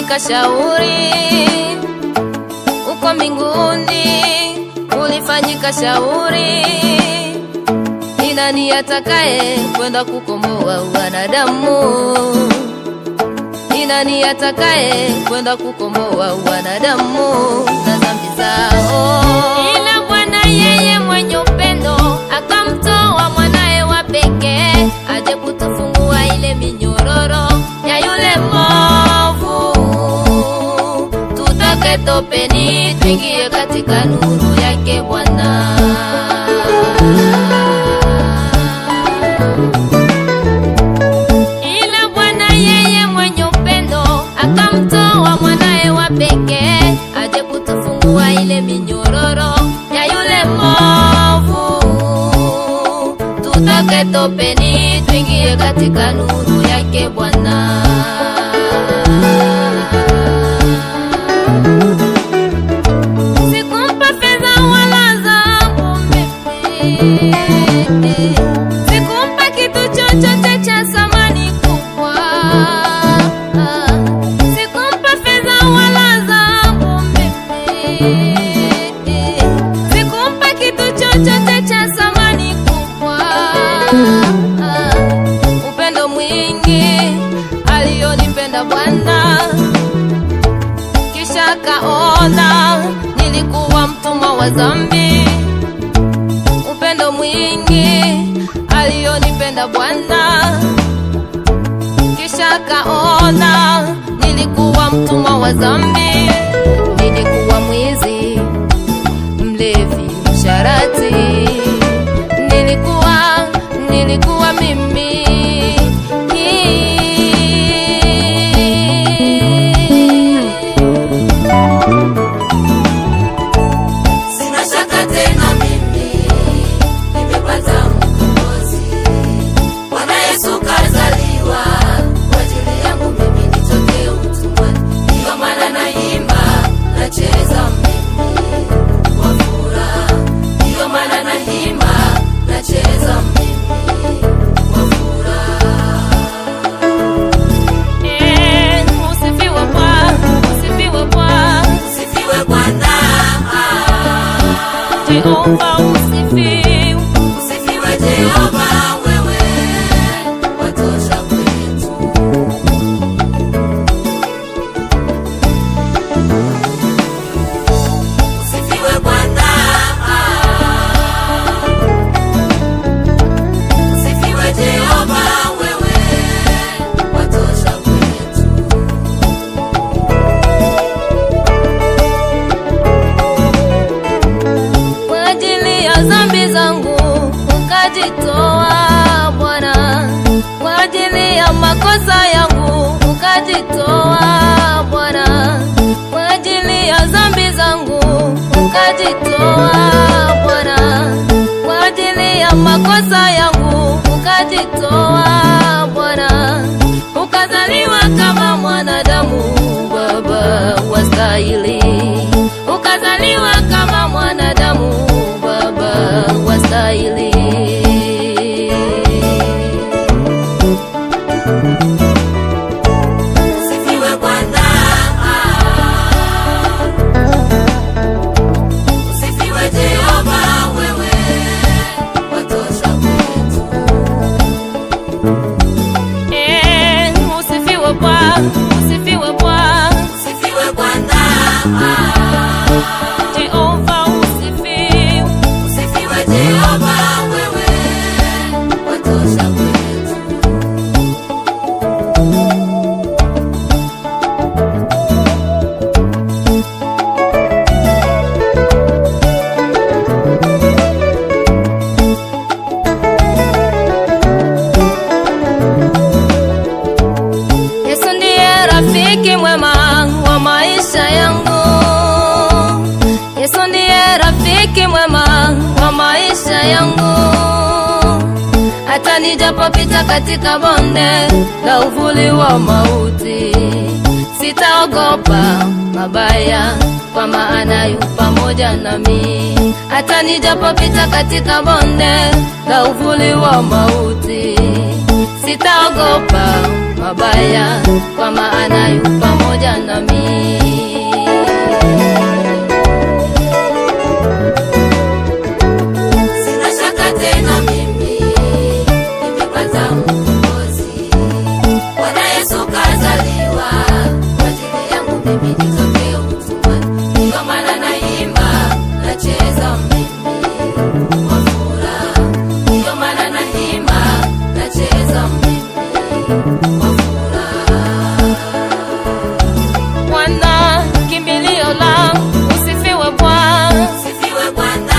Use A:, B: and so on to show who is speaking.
A: ulifanyika shauri, uko mbinguni ulifanyika shauri. Ni nani atakaye kwenda kukomboa wanadamu? Ni nani atakaye kwenda kukomboa wanadamu na dhambi zao? Ila Bwana yeye mwenye upendo akamtoa mwanae wa pekee aje kutufungua ile minyororo ya yule mwovu. Tutoke topeni tuingie katika nuru yake Bwana. Ila Bwana yeye mwenye upendo akamtoa mwanae wa pekee aje kutufungua ile minyororo ya yule mwovu. Tutoke topeni tuingie katika nuru yake Bwana. Sikumpa fedha wala dhahabu mimi, sikumpa kitu chochote cha thamani kubwa. Sikumpa fedha wala dhahabu mimi, sikumpa kitu chochote cha thamani kubwa. Upendo mwingi alionipenda Bwana, kisha kaona nilikuwa mtumwa wa dhambi. Upendo mwingi alionipenda Bwana, kisha kaona nilikuwa mtumwa wa dhambi. Nilikuwa mwizi, mlevi, msharati, nilikuwa mimi.
B: Sina shaka tena mimi nimepata mkombozi. Bwana Yesu kazaliwa kwa ajili yangu mimi nitoke utumwani. Ndiyo maana naimba, nacheza mimi kwa furaha. Ndiyo maana naimba, nacheza mimi kwa furaha.
A: Usifiwe Bwana, usifiwe Bwana,
B: Usifiwe Bwana.
A: Jehova usifiwe.
B: Usifiwe Jehova, wewe watosha kwetu. Usifiwe Bwana. Usifiwe Jehova, wewe watosha kwetu.
A: Kwa ajili ya dhambi zangu ukajitoa Bwana, kwa ajili ya makosa yangu ukajitoa Bwana, kwa ajili ya dhambi zangu ukajitoa Bwana, kwa ajili ya makosa yangu ukajitoa Bwana. Ukazaliwa kama mwanadamu Baba wastahili, ukazaliwa kama mwanadamu Baba wastahili.
B: Usifiwe Bwana. Usifiwe Jehova, wewe watosha kwetu.
A: Usifiwe Bwana, usifiwe Bwana,
B: Usifiwe Bwana.
A: Jehova usifiwe.
B: Usifiwe Jehova, wewe watosha kwetu.
A: Yesu ndiye rafiki mwema wa maisha yangu. Yesu ndiye rafiki mwema wa maisha yangu. Hata nijapopita katika bonde la uvuli wa mauti, sitaogopa mabaya, kwa maana yu pamoja nami. Hata nijapopita katika bonde la uvuli wa mauti, sitaogopa mabaya, kwa maana yu pamoja nami.
B: Sina shaka tena mimi nimepata mkombozi. Bwana Yesu kazaliwa kwa ajili yangu mimi nitoke utumwani. Ndio maana naimba, nacheza mimi kwa furaha. Ndio maana naimba, nacheza mimi kwa furaha.
A: Bwana kimbilio langu, usifiwe Bwana.
B: Usifiwe Bwana.